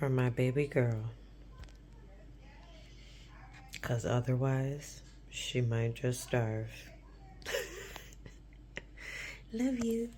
for my baby girl. 'Cause otherwise, she might just starve. Love you.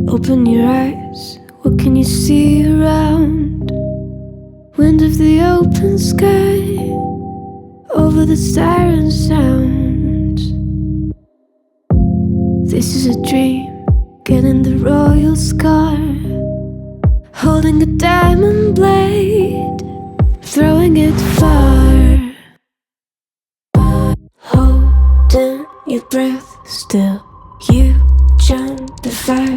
Open your eyes, what can you see around? Wind of the open sky, over the siren sound. This is a dream, getting the royal scar, holding a diamond blade, throwing it far. Holding your breath still, you jump the fire.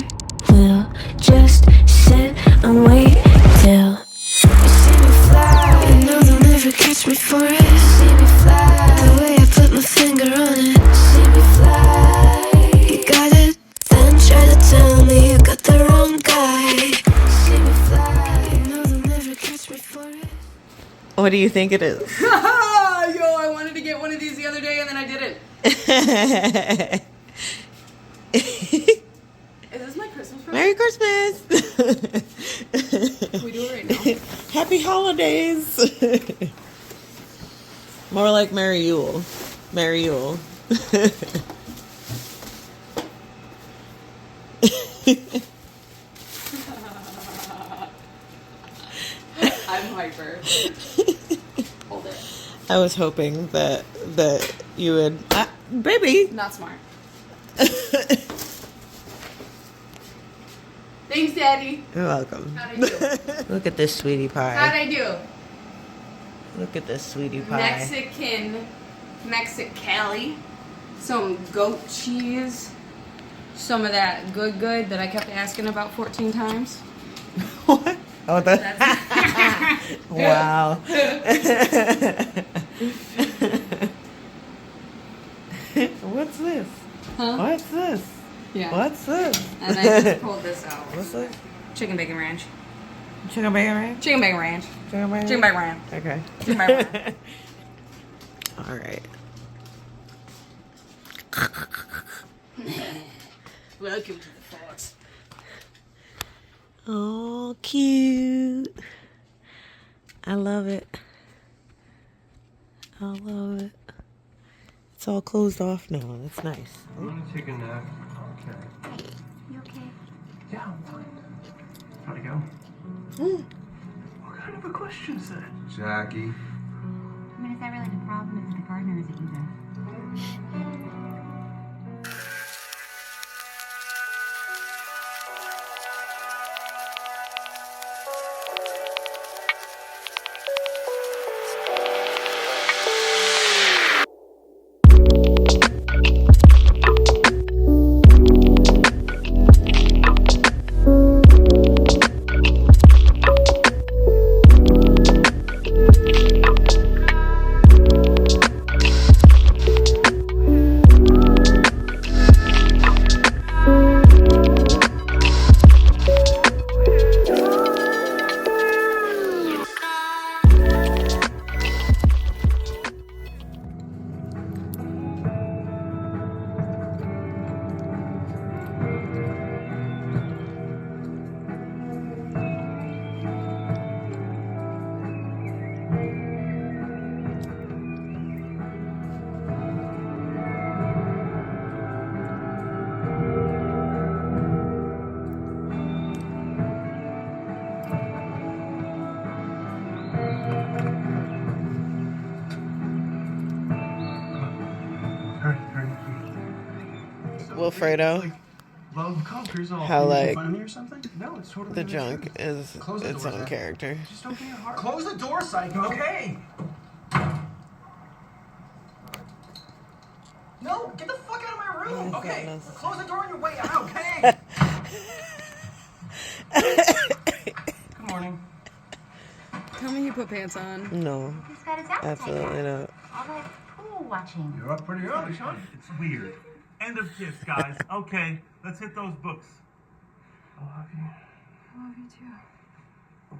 We'll just sit and wait till you see me fly. I know they'll never catch me for it. What do you think it is? Yo, I wanted to get one of these the other day and then I didn't. Is this my Christmas present? Merry Christmas! Can we do it right now? Happy holidays! More like Merry Yule. Merry Yule. I'm hyper. Hold it. I was hoping that you would... baby! Not smart. Thanks, Daddy. You're welcome. How'd I do? Look at this sweetie How'd pie. I do? Look at this sweetie pie. Mexicali. Some goat cheese. Some of that good that I kept asking about 14 times. What? Oh, That's wow. What's this? Huh? What's this? Yeah. What's this? And I just pulled this out. What's this? Chicken bacon ranch. Chicken bacon ranch? Chicken bacon ranch. Chicken bacon Chicken bacon ranch. Okay. Chicken bacon ranch. All right. Welcome to the force. Oh, cute. I love it. I love it. It's all closed off now. That's nice. I'm gonna take a nap. Okay. You okay? Yeah, I'm fine. How'd it go? What kind of a question is that? Jackie. I mean, is that really the problem? Is it the garden or is it you guys? Wilfredo, Love conquers all. how like Fun of me or something? No, it's totally the the junk truth. is Close the its door, own Zach. character. Just open your heart. Close the door, psycho. Okay. No, get the fuck out of my room. Oh, Okay. goodness. Close the door on your way out. Okay. Good morning. Tell me you put pants on. No, He's got his appetite absolutely back. not. All that pool watching. You're up pretty early, Sean. It's weird. End of kiss, guys. Okay, let's hit those books. I love you. I love you too.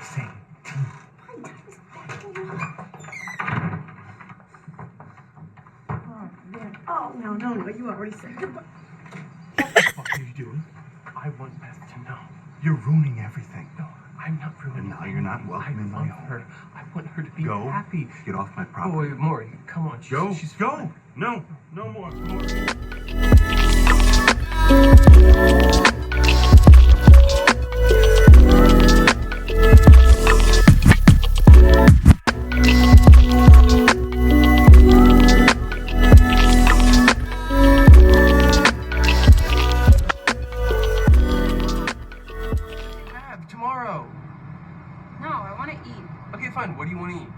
Same team. Oh, no, you already said goodbye. What the fuck are you doing? I want Beth to know. You're ruining everything. No, I'm not ruining. And now you're not welcome in my love home. her. I want her to be Go. happy. Get off my Oh, property. wait, Maury, come on. Go. She's Go. fine. No. No more. Have tomorrow. No, I want to eat. Okay, fine. What do you want to eat?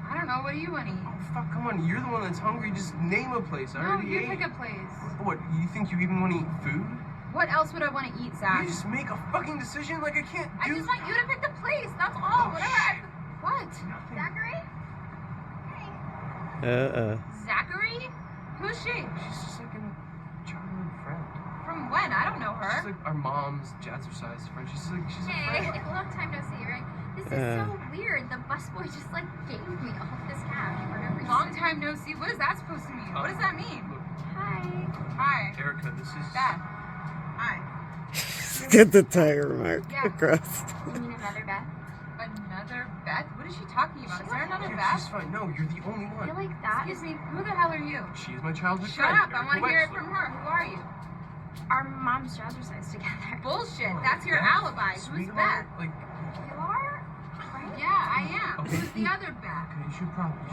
I don't know. What do you want to eat? Oh, fuck, come on. You're the one that's hungry. Just name a place. I No, already you ate. pick a place. What, you think you even want to eat food? What else would I want to eat, Zach? You just make a fucking decision like I can't I do. just want you to pick the place. That's all. Oh, Whatever. What? Nothing. Zachary? Uh-uh. Zachary? Who's she? She's just like a child. Jen? I don't know She's her. like our mom's jazzercise friend. She's a Hey, friend. long time no see, right? This is so weird. The busboy just like gave me all of this cash for no reason. Long time no see. What is that supposed to mean? What does that mean? Look, Hi. Hi. Erica, this is... Beth. Hi. Get the tire mark Yeah. across. You mean another Beth? Another Beth? What is she talking about? Is there another Yeah, Beth? she's fine. No, you're the only I feel one. like that. Excuse me, who the hell are you? She is my childhood Shut friend. up, I want to hear it Wexler. from her. Who are you? Our moms jazzercise together. Bullshit, that's your Beth, alibi. Who's sweetheart, Beth? Like, You are? Right? Yeah, I am. Okay. Who's the other Beth? okay, you should probably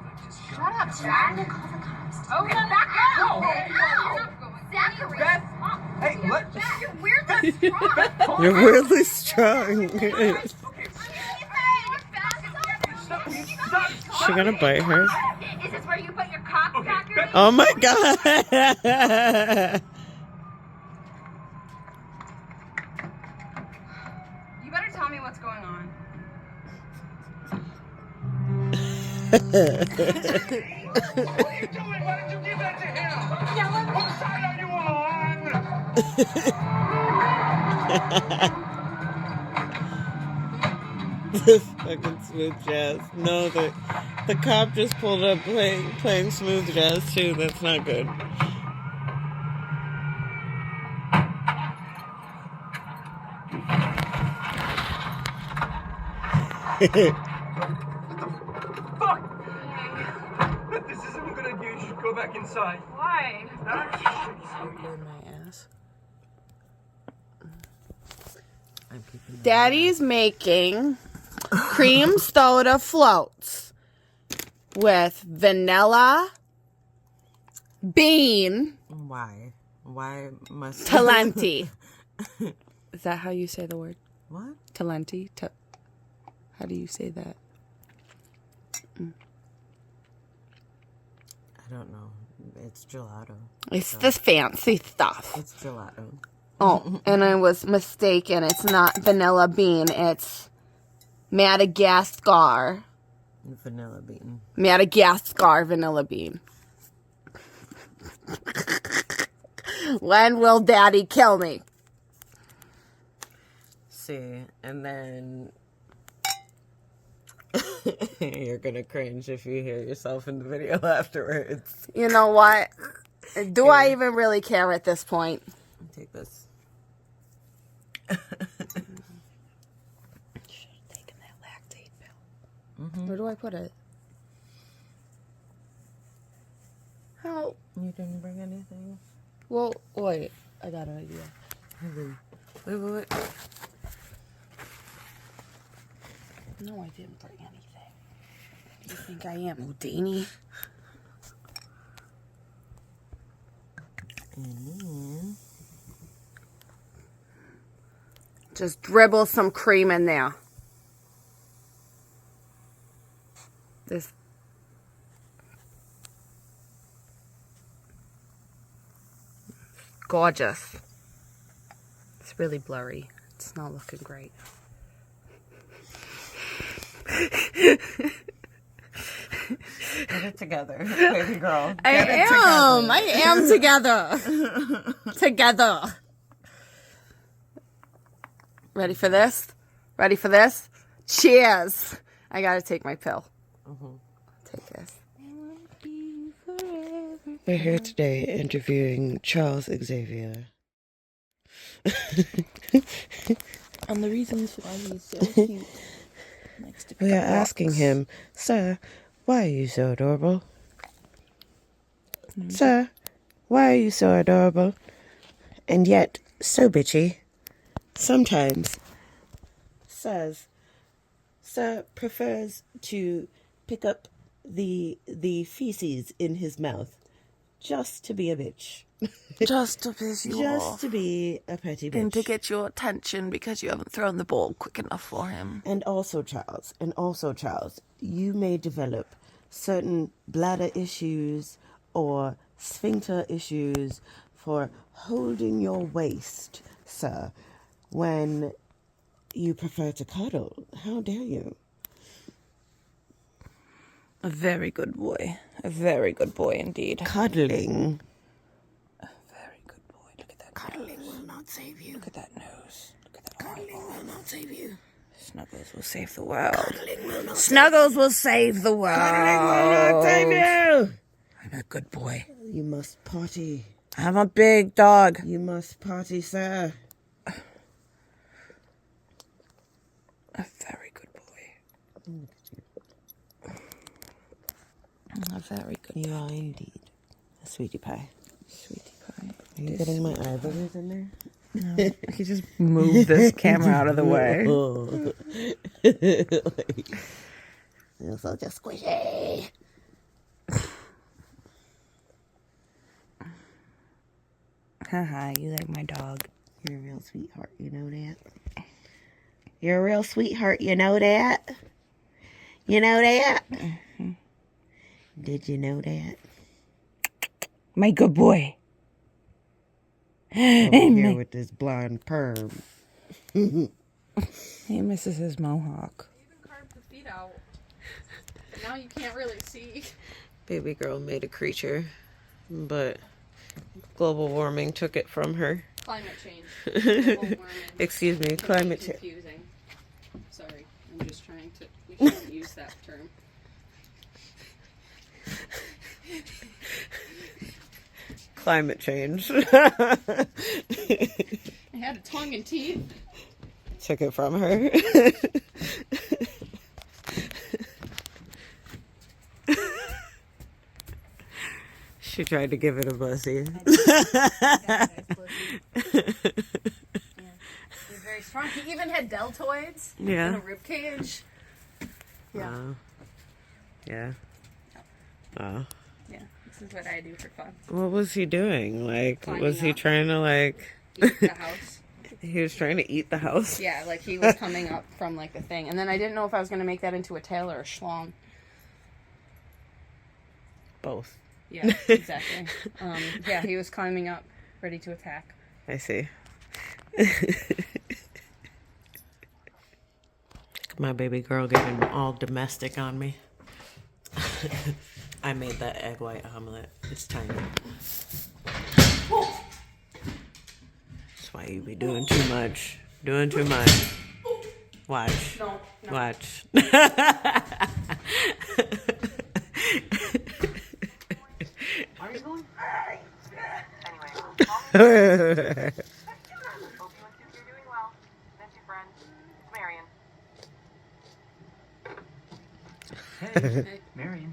like just go. Shut up, Yeah. Jack. I'm gonna call the cops. Oh, back up! No. You're not going. Zachary! Beth! Stop. Hey, what? You're weirdly strong. You're weirdly strong. She gonna bite her? Is this where you put your cock, Zachary? Oh my god! You better tell me what's going on. What are you doing? Why did you give that to him? What side are you on? This fucking smooth jazz. No, the cop just pulled up playing smooth jazz too. That's not good. Fuck! This isn't a good idea. You should go back inside. Why? My ass. I'm keeping Daddy's making cream soda floats with vanilla bean Why? Why must talenti. Is that how you say the word? What? Talenti? How do you say that? I don't know. It's gelato. It's the fancy stuff. It's gelato. Oh, and I was mistaken. It's not vanilla bean. It's Madagascar. Vanilla bean. Madagascar vanilla bean. When will Daddy kill me? See, and then you're gonna cringe if you hear yourself in the video afterwards. You know what? Do I even really care at this point? Take this. Should have taken that lactate pill. Where do I put it? How? You didn't bring anything? Well, wait. I got an idea. Wait. No, I didn't bring anything. Do you think I am, Houdini? Just dribble some cream in there. This. Gorgeous. It's really blurry. It's not looking great. Get it together, baby girl. I am together. Together. Ready for this? Ready for this? Cheers. I gotta take my pill. Take this. We're here today interviewing Charles Xavier. And the reasons why he's so cute. We are asking him, Sir, why are you so adorable? Sir, why are you so adorable? And yet so bitchy. Sometimes. Sir prefers to pick up the feces in his mouth just to be a bitch. Just to piss you off. Just to be a petty bitch. And to get your attention because you haven't thrown the ball quick enough for him. And also, Charles, you may develop certain bladder issues or sphincter issues for holding your waist, sir, when you prefer to cuddle. How dare you? A very good boy. A very good boy indeed. Cuddling. A very good boy. Look at that cuddling. not save you. Look at that nose. Look at that Cuddling eyeball. will not save you. Snuggles will save the world. Cuddling will not Snuggles will save the world. Cuddling will not save you. I'm a good boy. You must potty. I'm a big dog. You must potty, sir. A very good boy. A very good You are indeed a sweetie pie. sweetie pie. Are you getting my eyeballs in there? No, he just moved this camera out of the way. You're so just squishy. Haha, you like my dog. You're a real sweetheart, you know that? You're a real sweetheart, you know that? You know that? Mm-hmm. Did you know that? My good boy. Over here with this blonde perm. He misses his mohawk. I even carved the feet out. But now you can't really see. Baby girl made a creature, but global warming took it from her. Climate change. Global warming. Excuse me, climate change. Confusing. Sorry, I'm just trying to. We shouldn't use that term. Climate change. I had a tongue and teeth. Took it from her. She tried to give it a bussy. He's very strong. He even had deltoids Yeah. and a rib cage. Yeah. Wow. Yeah. Wow. Yeah. This is what I do for fun. What was he doing? Like, Climbing was he up. trying to, like... Eat the house. He was trying to eat the house? Yeah, like he was coming up from like a thing. And then I didn't know if I was going to make that into a tail or a schlong. Both. Yeah, exactly. Yeah, he was climbing up, ready to attack. I see. My baby girl getting all domestic on me. I made that egg white omelet. It's tiny. That's why you be doing too much. Doing too much. Watch. No. Watch. Are you going? Anyway, Hope you're doing well. Miss your friend. It's Marion. Hey, Marion.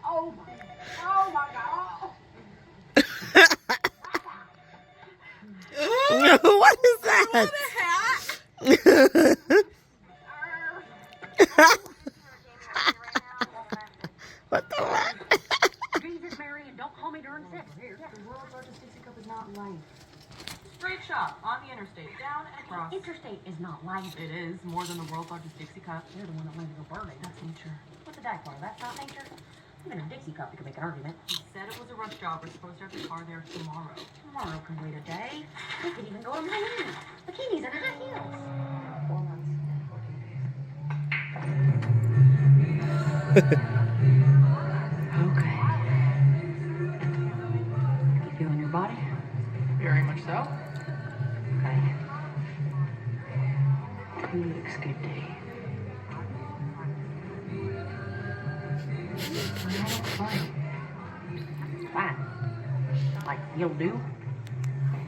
Oh my God. What is that? What the fuck? Jesus, Marion, don't call me during sex. Here. The world's largest Dixie cup is not life. Straight shot on the interstate, down and across. Interstate is not life. It is more than the world's largest Dixie cup. You're the one that wanted to go burning. That's nature. What's a dipole? That's not nature. Even a Dixie cup, you can make an argument. He said it was a rush job. We're supposed to have the car there tomorrow. Tomorrow can wait a day. We could even go to Miami. Bikinis and high heels. 4 months and 14 days. Okay. You feeling your body? Very much so. Okay. 2 weeks, good day. Fine. Fine. Like, you'll do?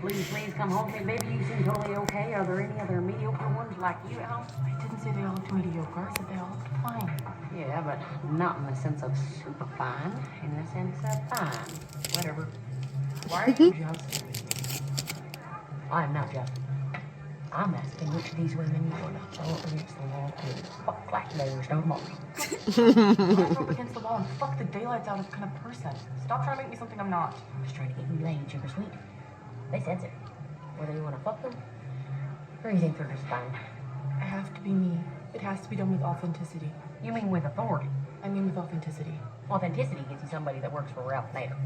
Please come home. Hey, baby, you seem totally okay. Are there any other mediocre ones like you at home? I didn't say they all looked mediocre. I said they all looked fine. Yeah, but not in the sense of super fine. In the sense of fine. Whatever. Why are you jousting? I'm not just. I'm asking which of these women you want to throw up against the wall with. Fuck like there's no more. I'm up against the wall and fuck the daylights out of kind of person. Stop trying to make me something I'm not. I'm just trying to get you laid, sugar sweet. They sense it. Whether you want to fuck them or you think they're just fine. I have to be me. It has to be done with authenticity. You mean with authority? I mean with authenticity. Authenticity gets you somebody that works for Ralph Nader.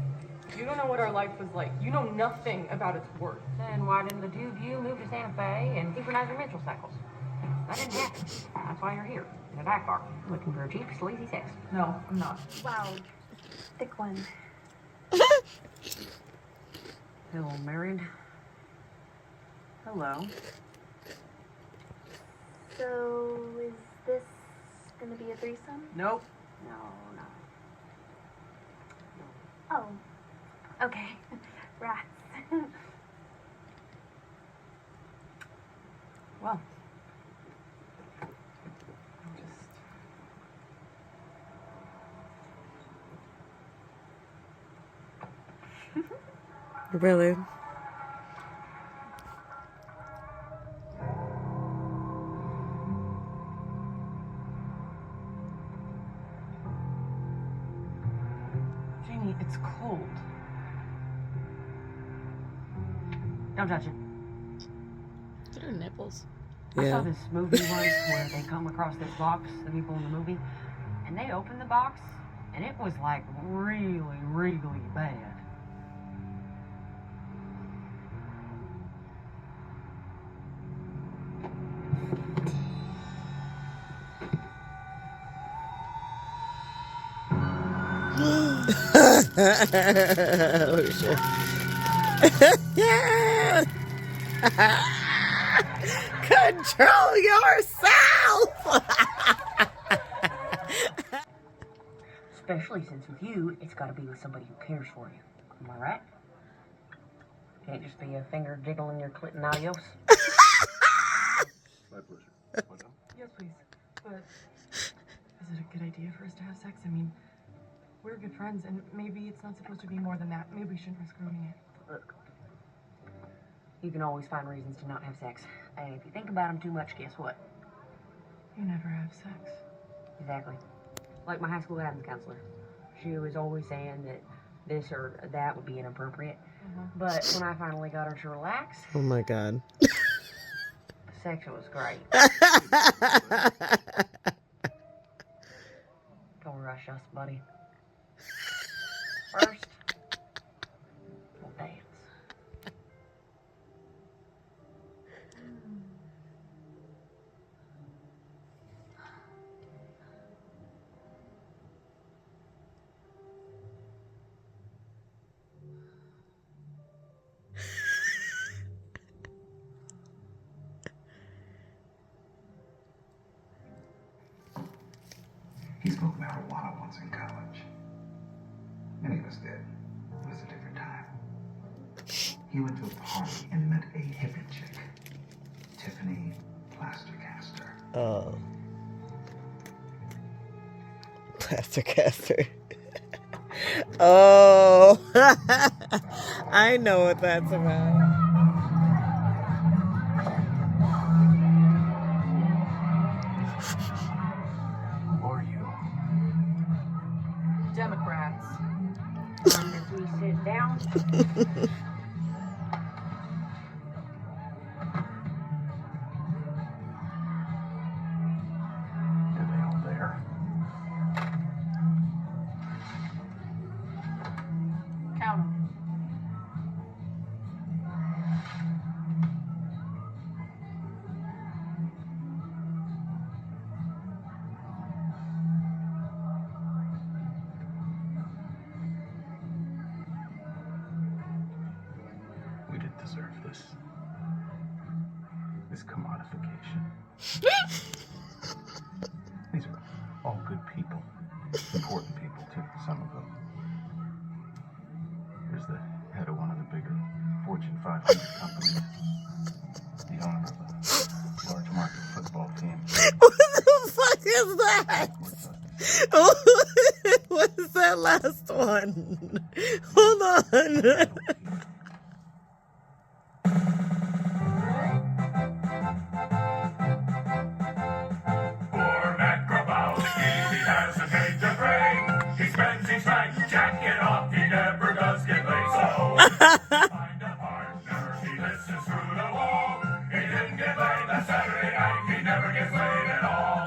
You don't know what our life was like. You know nothing about its worth. Then why didn't the two of you move to Santa Fe and synchronize your menstrual cycles? That didn't happen. That's why you're here, in a dive bar, looking for a cheap, sleazy sex. No, I'm not. Wow. thick one. Hello, married. Hello. So, is this gonna be a threesome? Nope. No. Oh. Okay. Rats. Well. Really? Jamie, it's cold. Don't touch it. Look at her nipples. I saw Yeah. this movie once where they come across this box, the people in the movie, and they opened the box, and it was like really, really bad. Oh shit. Control yourself. Especially since with you, it's got to be with somebody who cares for you. Am I right? Can't just be a finger jiggling your clit and adios. My pleasure. What else? Yes, please. But is it a good idea for us to have sex? I mean, we're good friends, and maybe it's not supposed to be more than that. Maybe we shouldn't risk ruining it. Look, you can always find reasons to not have sex. And if you think about them too much, guess what? You never have sex. Exactly. Like my high school guidance counselor. She was always saying that this or that would be inappropriate. But when I finally got her to relax, Oh my god. sex was great. Don't rush us, buddy. First, we'll dance. He smoked marijuana once in college. Many of us did. It was a different time. He went to a party and met a hippie chick, Tiffany Plastercaster. Oh. Plastercaster. Oh. I know what that's about. Who are you? Democrats. As we sit down, Are they all there? Count 'em. We didn't deserve this. This commodification. These are all good people. Important people, too, some of them. Here's the head of one of the bigger Fortune 500 companies. The owner of a large market football team. What the fuck is that? What is that last one? Hold on. Poor Macrobowski, he has a change of brain. He spends each night jacking off, he never does get laid. So, find a partner, he listens through the wall. He didn't get laid that Saturday night, he never gets laid at all.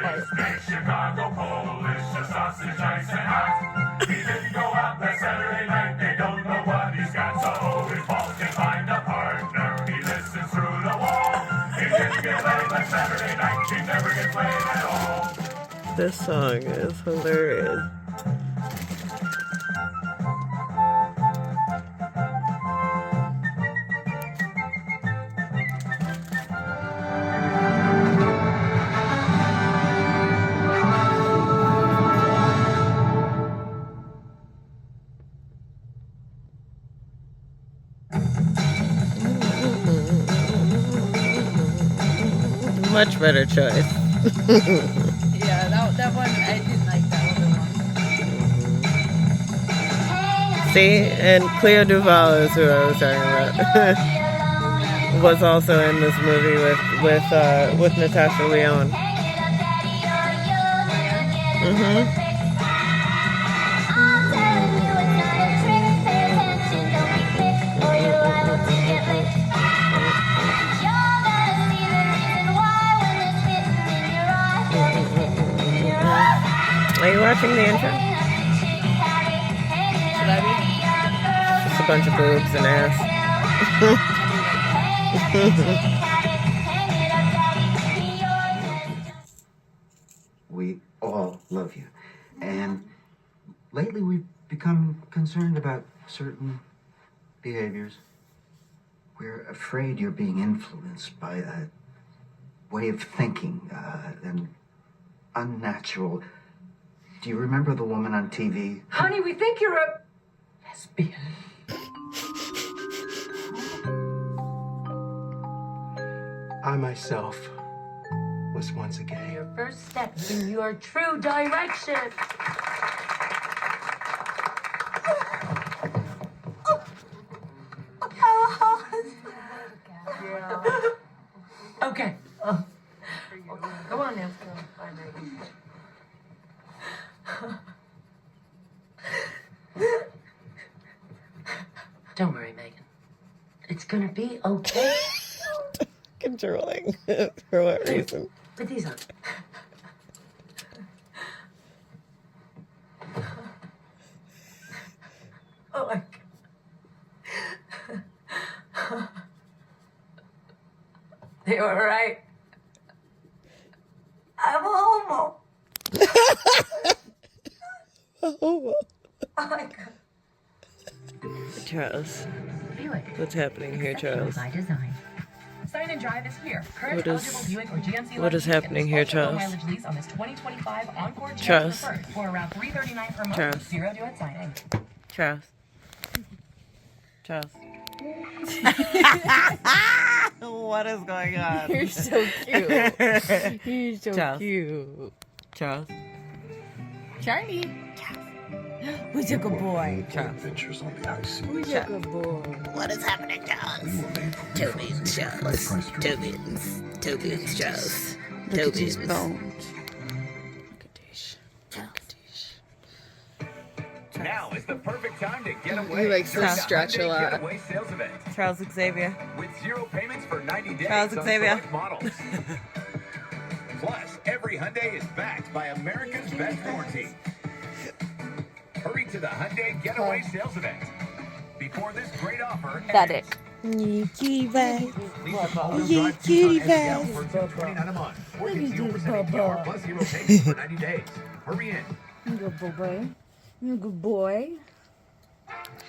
His big Chicago Polish, a sausage, ice, and hot. He didn't go out that Saturday night, they don't know what he's got. So, his balls can find a partner, he listens through the wall. He didn't get laid that Saturday night, he never gets laid at all. This song is hilarious. Much better choice. Yeah, that one, I didn't like that one. See, and Cleo Duvall is who I was talking about. Was also in this movie with Natasha Lyonne. Are you watching the intro? Should I be? Just a bunch of boobs and ass. We all love you. And lately we've become concerned about certain behaviors. We're afraid you're being influenced by a way of thinking, an unnatural. Do you remember the woman on TV? Honey, we think you're a lesbian. I myself was once a gay. Your first step in your true direction. Okay. Go on now. Don't worry, Megan. It's gonna be okay. Controlling. For what reason? Put these on. Oh my God. They were right. I'm a homo. Oh, Oh my God. Charles. Buick. What's happening here, Charles? By design. Sign and drive is here. Current What is- eligible Buick or GMC what is happening here, Charles? mileage lease on this 2025 Encore GMC Charles. Preferred for around $339 per month. Charles. 0 due at signing. Charles. Charles. What is going on? You're so cute. You're so Charles. cute. Charles. Charlie. Who's a good boy? Charles. Adventures on the high seas. Who's a good boy? What is happening, Charles? Two beans, Charles. Two beans. Two beans, Charles. Two beans. bones. Now is the perfect time to get away. He likes to during the stretch a Hyundai lot. Getaway sales event. Charles Xavier. With 0 payments for 90 days Charles on Xavier. select models. Plus, every Hyundai is backed by America's best warranty. Hurry to the Hyundai Getaway sales event. Before this great offer Daddy. Cutie pie. Lease a all-wheel Yeah, drive cutie Tucson pie. SEL for $229 a month. Or get 0% APR plus 0 payments for 90 days. Hurry in. You're a good boy. You're a good boy.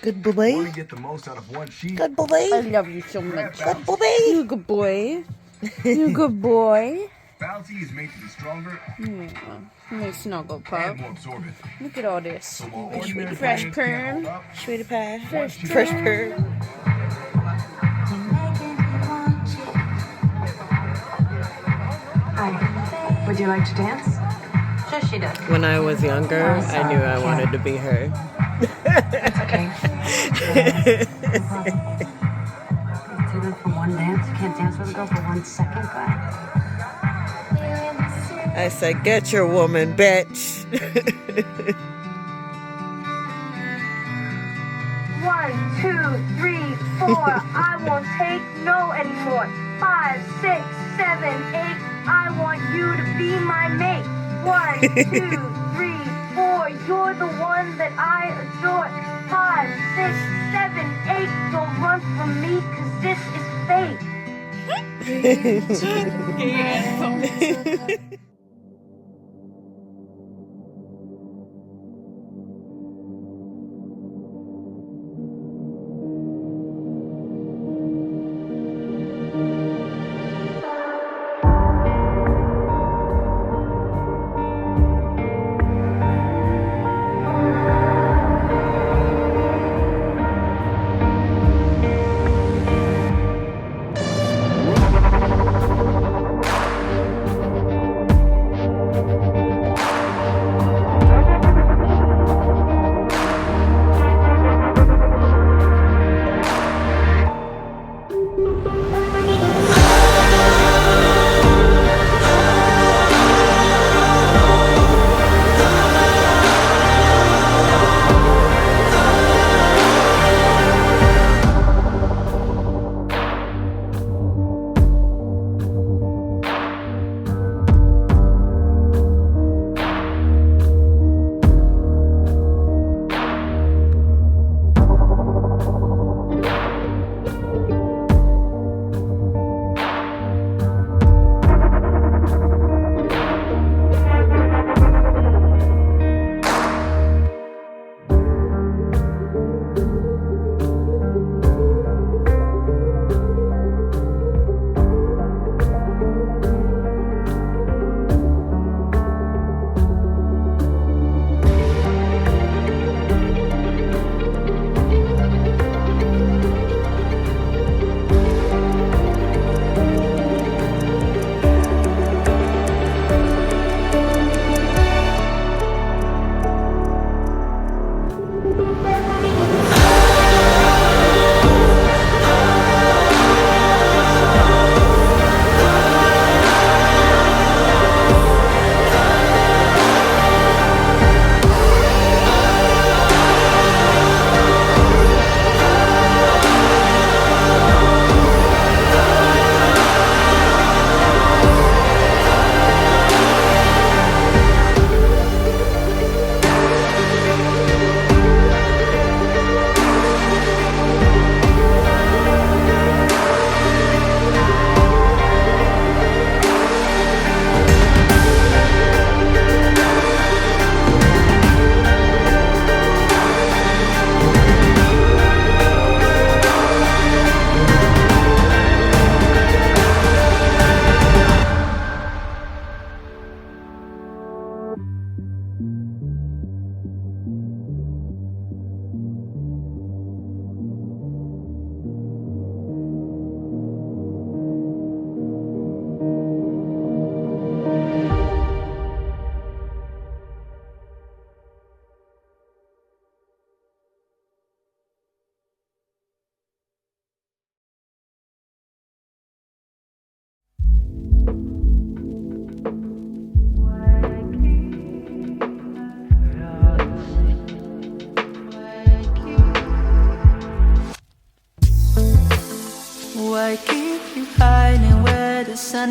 Good Want boy. to get the most out of one sheet? Good I boy. love you so much. Good boy. You're a good boy. You're a good boy. Bounty is made to be stronger Yeah. Nice snuggle and pup. more absorbent. Look at all this. So while ordinary Fresh players perm. can't hold up, Sweetie pie. Fresh Fresh perm. Hi. Would you like to dance? Sure she does. When I was younger, I knew I wanted to be her. Okay. Too good for one dance. You can't dance with a girl for 1 second, but I said, get your woman, bitch. 1, 2, 3, 4. I won't take no anymore. 5, 6, 7, 8. I want you to be my mate. 1, 2, 3, 4. You're the one that I adore. 5, 6, 7, 8. Don't run from me, 'cause this is fate. 1,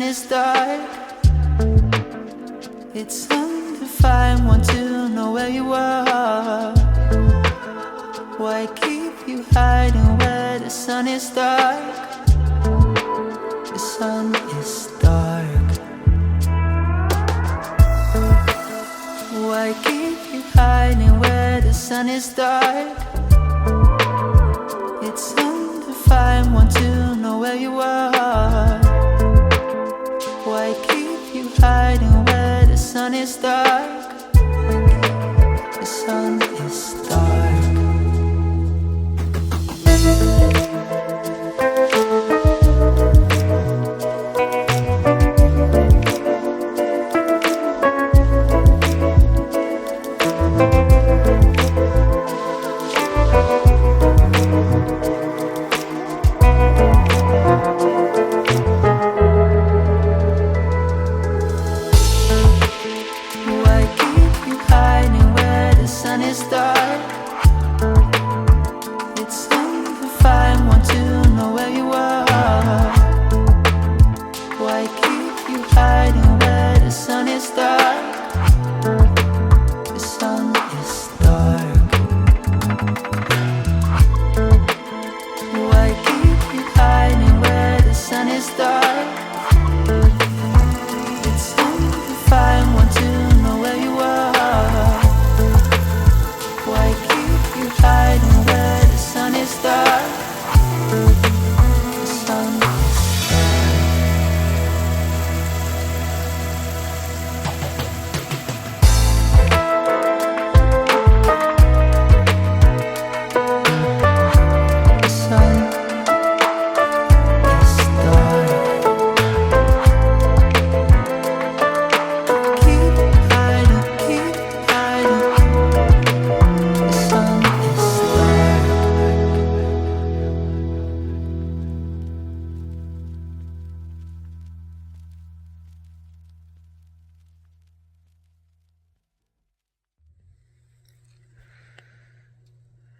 sun is dark. It's undefined, want to know where you are. Why keep you hiding where the sun is dark? The sun is dark. Why keep you hiding where the sun is dark? It's undefined, want to know where you are. Why keep you hiding where the sun is dark? The sun is dark. Why keep you hiding where the sun is dark? It's undefined, want to know where you are. Why keep you hiding where the sun is dark? The sun is dark. Why keep you hiding where the sun is dark? It's undefined, want to know where you are. Why keep you hiding where the sun is dark? The sun is dark. The sun is dark. Keep hiding, keep hiding. The sun is dark.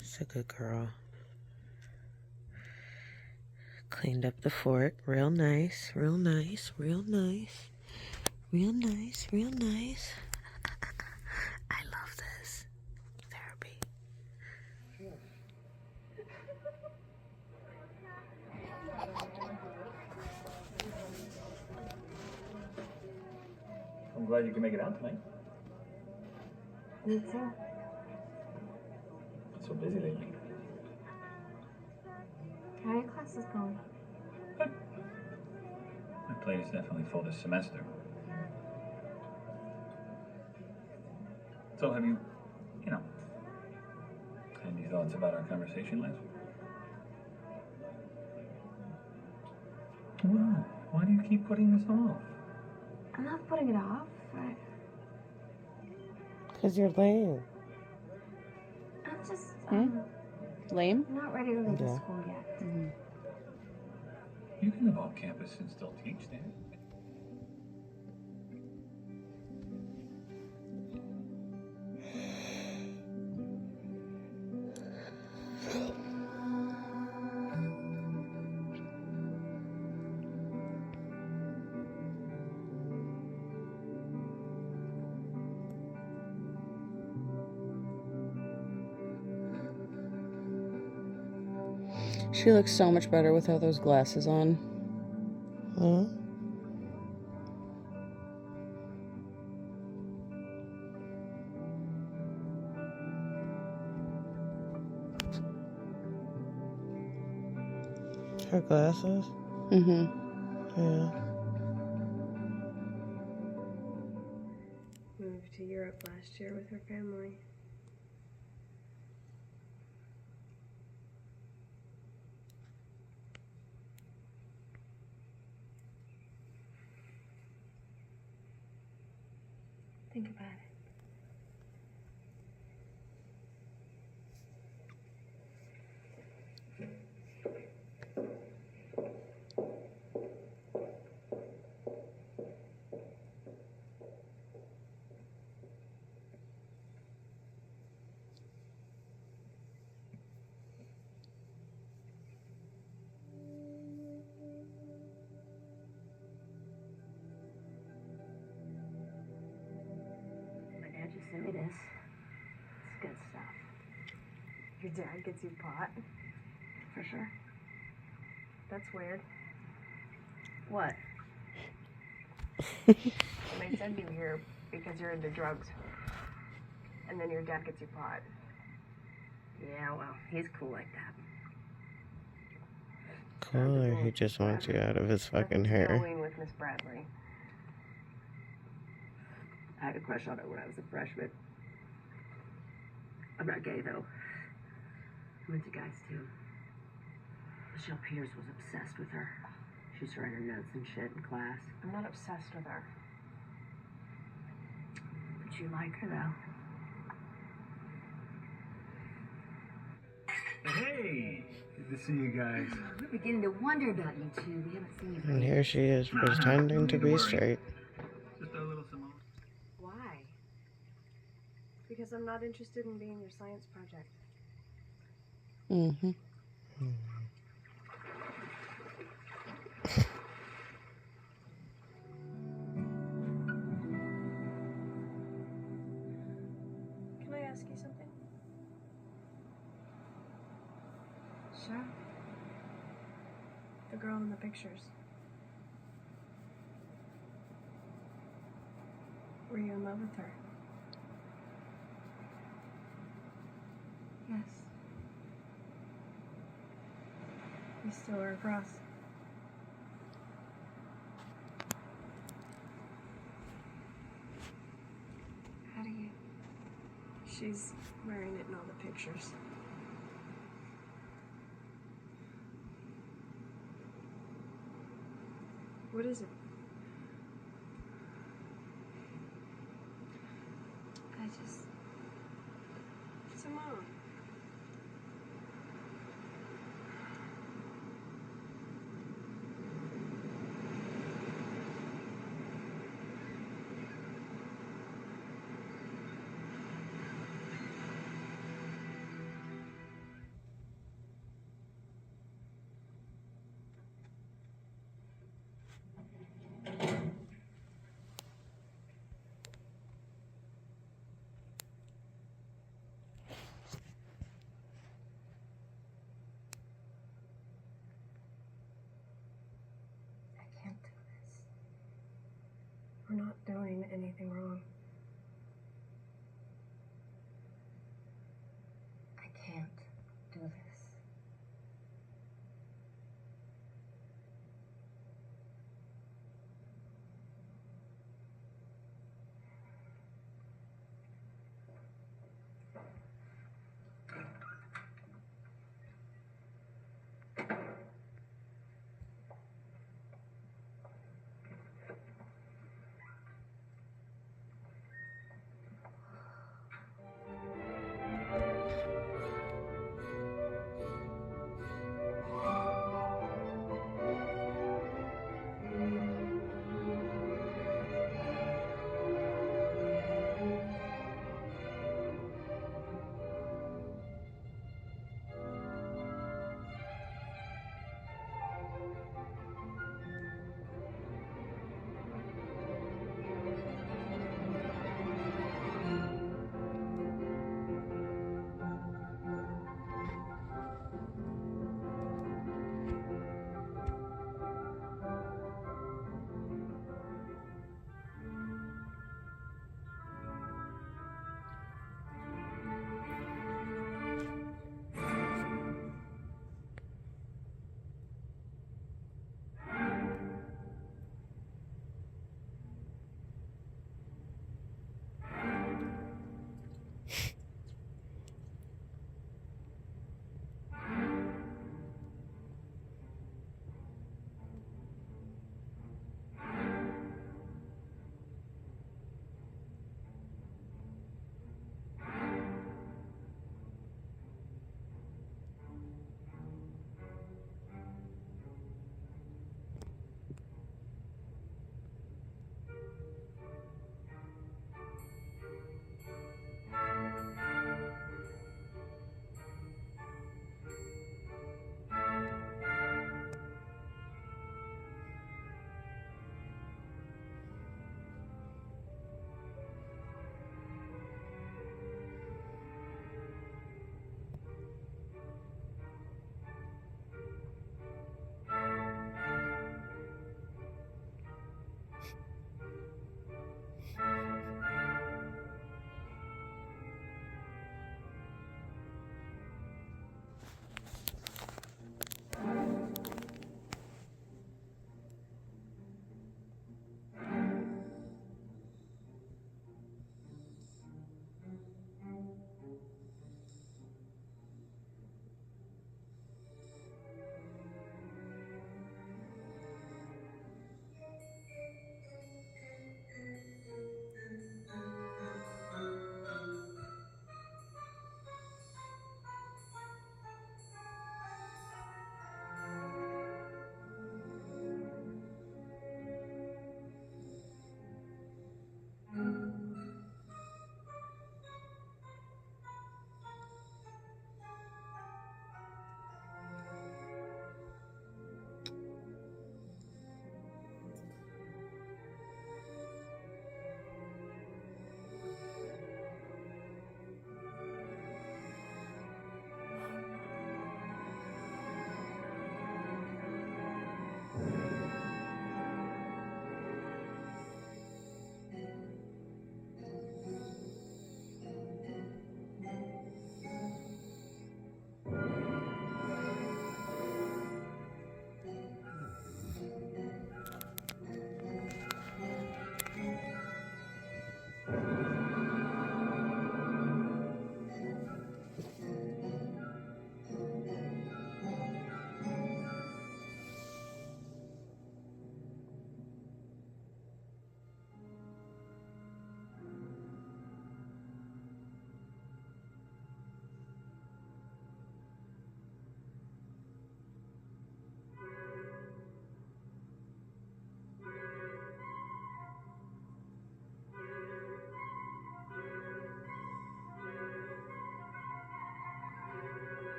She's a good girl. Cleaned up the fort. Real nice, real nice, real nice. Real nice, real nice. I love this. Therapy. I'm glad you can make it out tonight. Me too. So busy lately. How are your classes going? My plate is definitely full this semester. So have you had any thoughts about our conversation last week? Well, why do you keep putting this off? I'm not putting it off. Because you're lame. I'm just Lame? I'm not ready to leave Yeah. school yet. You can live off campus and still teach there. She looks so much better without those glasses on. Huh? Her glasses? Mm-hmm. Yeah. Moved to Europe last year with her family. Think about it. Your dad gets you pot? For sure. That's weird. What? They send you here because you're into drugs. And then your dad gets you pot. Yeah, well, he's cool like that. Cool, or he just wants you out of his fucking hair. Going with Miss Bradley. I had a crush on her when I was a freshman. I'm not gay, though. I'm into guys, too. Michelle Peters was obsessed with her. She used to write her notes and shit in class. I'm not obsessed with her. But you like her, though. Hey! Good to see you guys. We're beginning to wonder about you two. We haven't seen you. And here she is, pretending to be straight. Just our little Simone. Why? Because I'm not interested in being your science project. Mm-hmm. Can I ask you something? Sure. The girl in the pictures. Were you in love with her? Yes. You still are across. How do you... She's wearing it in all the pictures. What is it? I just... Simone.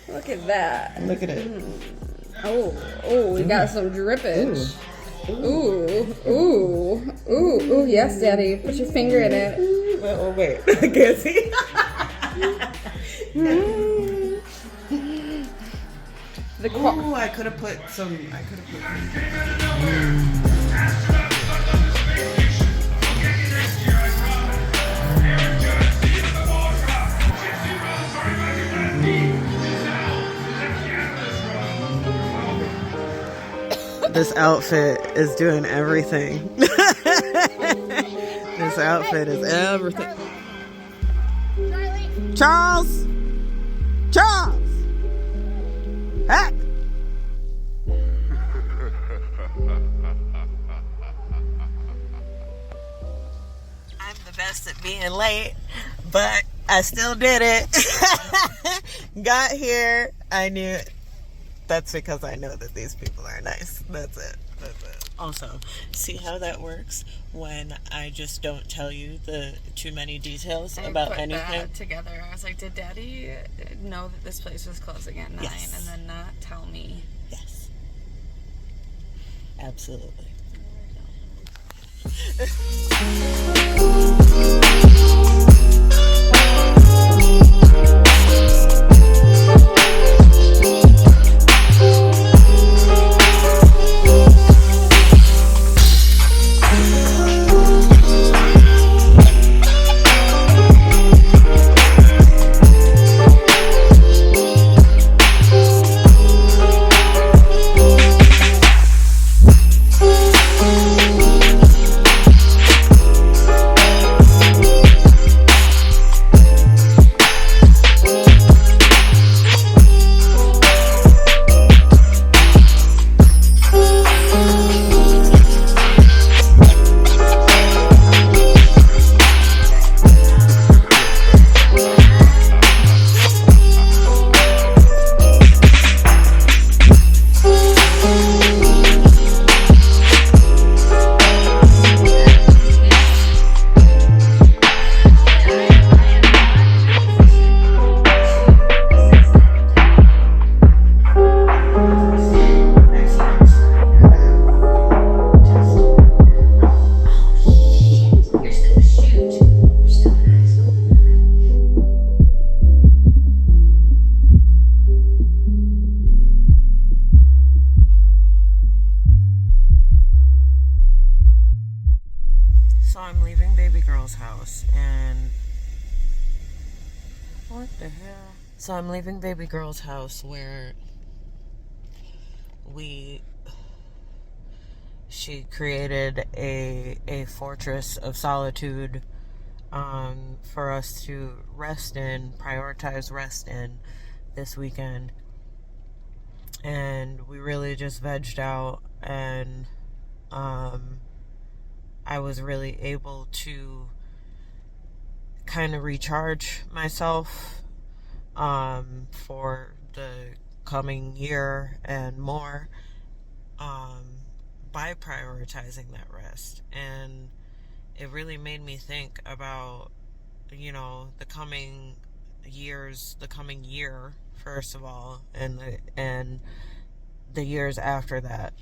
Look at that. Look at it. Oh, we got some drippage. Ooh, yes, Daddy. Put your finger in it. Oh, wait. I can't see. Ooh, I could have put some. This outfit is doing everything. This outfit is everything. Charles! Charles! Hey! I'm the best at being late, but I still did it. Got here. I knew it. That's because I know that these people are nice. That's it. Also, see how that works when I just don't tell you the too many details about anything? I put that together. I was like, did Daddy know that this place was closing at 9 and then not tell me? Yes. Absolutely. So I'm leaving baby girl's house, and what the hell? So I'm leaving baby girl's house where she created a fortress of solitude for us to prioritize rest in this weekend. And we really just vegged out, and I was really able to kind of recharge myself for the coming year and more by prioritizing that rest. And it really made me think about, the coming year, first of all, and the years after that.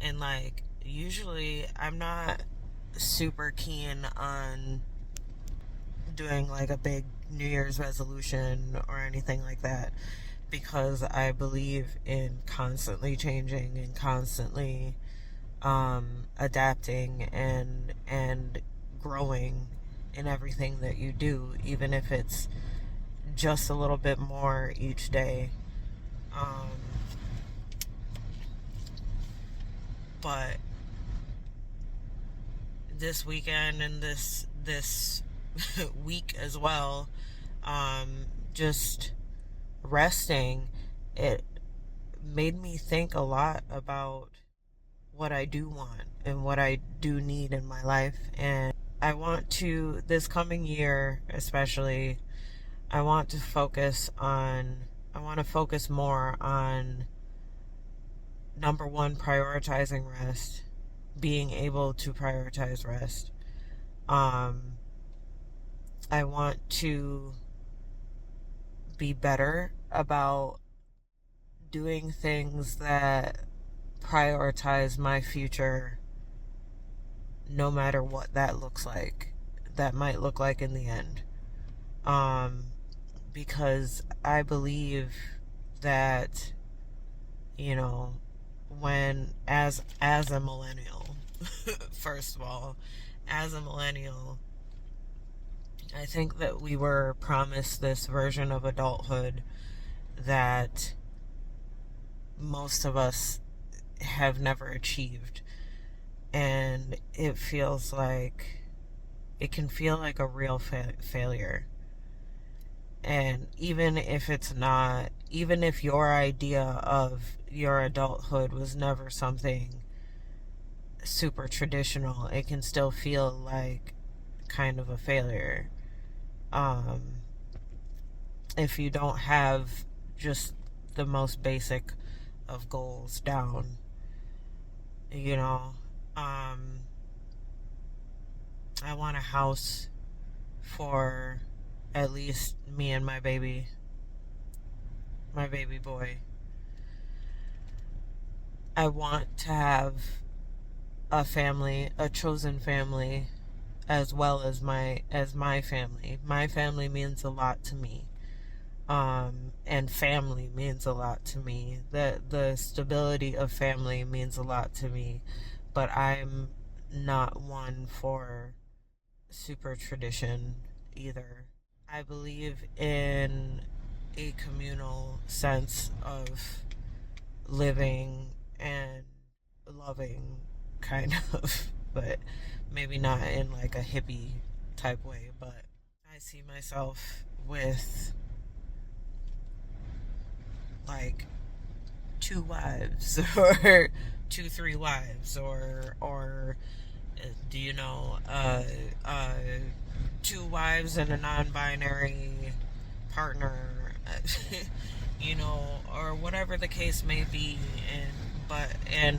And usually I'm not super keen on doing a big New Year's resolution or anything like that, because I believe in constantly changing and constantly adapting and growing in everything that you do, even if it's just a little bit more each day. But this weekend and this week as well, just resting, it made me think a lot about what I do want and what I do need in my life. And I want to, this coming year especially, I want to focus more on, number one, prioritizing rest, being able to prioritize rest. I want to be better about doing things that prioritize my future, no matter what that looks like, that might look like in the end. Because I believe that, you know, when, as a millennial, first of all, as a millennial, I think that we were promised this version of adulthood that most of us have never achieved. And it feels like, it can feel like a real failure. And even if it's not, even if your idea of your adulthood was never something super traditional, it can still feel like kind of a failure. If you don't have just the most basic of goals down, you know. I want a house for at least me and my baby boy. I want to have a family, a chosen family, as well as my family. My family means a lot to me. And family means a lot to me. The stability of family means a lot to me. But I'm not one for super tradition either. I believe in a communal sense of living and loving, kind of, but maybe not in like a hippie type way. But I see myself with like 2 wives or 2-3 wives or do you know 2 wives and a non-binary partner, you know, or whatever the case may be. And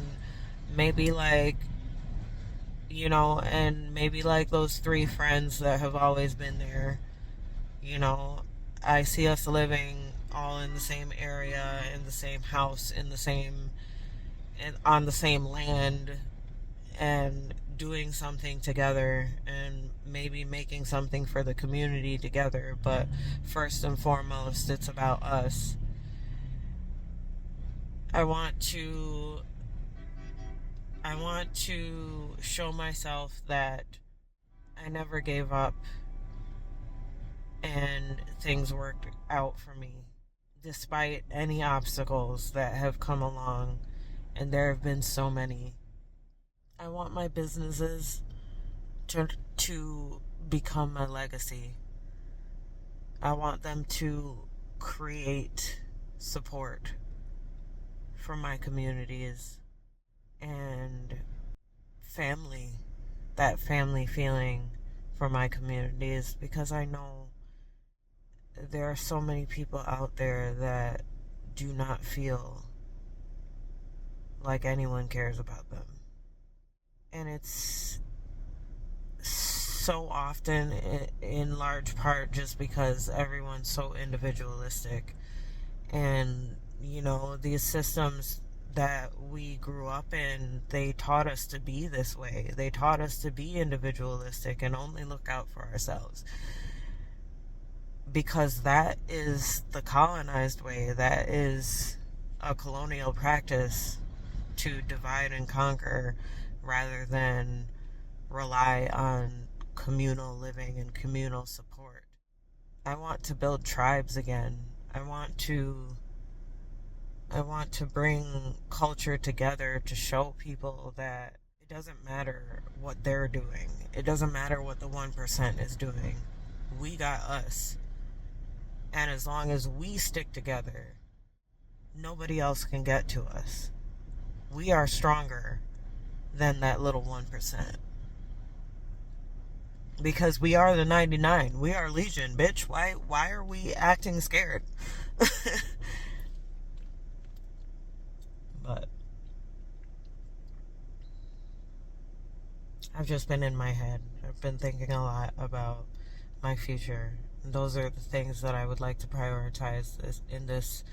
maybe like, you know, and maybe like those 3 friends that have always been there, you know. I see us living all in the same area, in the same house, on the same land, and doing something together, and maybe making something for the community together. But first and foremost, it's about us. I want to show myself that I never gave up and things worked out for me despite any obstacles that have come along, and there have been so many. I want my businesses to become my legacy. I want them to create support for my communities and family, that family feeling for my communities, because I know there are so many people out there that do not feel like anyone cares about them. And it's so often, in large part, just because everyone's so individualistic. And, you know, these systems that we grew up in, they taught us to be this way. They taught us to be individualistic and only look out for ourselves. Because that is the colonized way. That is a colonial practice, to divide and conquer rather than rely on communal living and communal support. I want to build tribes again. I want to I want to bring culture together to show people that it doesn't matter what they're doing. It doesn't matter what the 1% is doing. We got us. And as long as we stick together, nobody else can get to us. We are stronger than that little 1%. Because we are the 99. We are Legion, bitch. Why are we acting scared? But I've just been in my head. I've been thinking a lot about my future. And those are the things that I would like to prioritize in this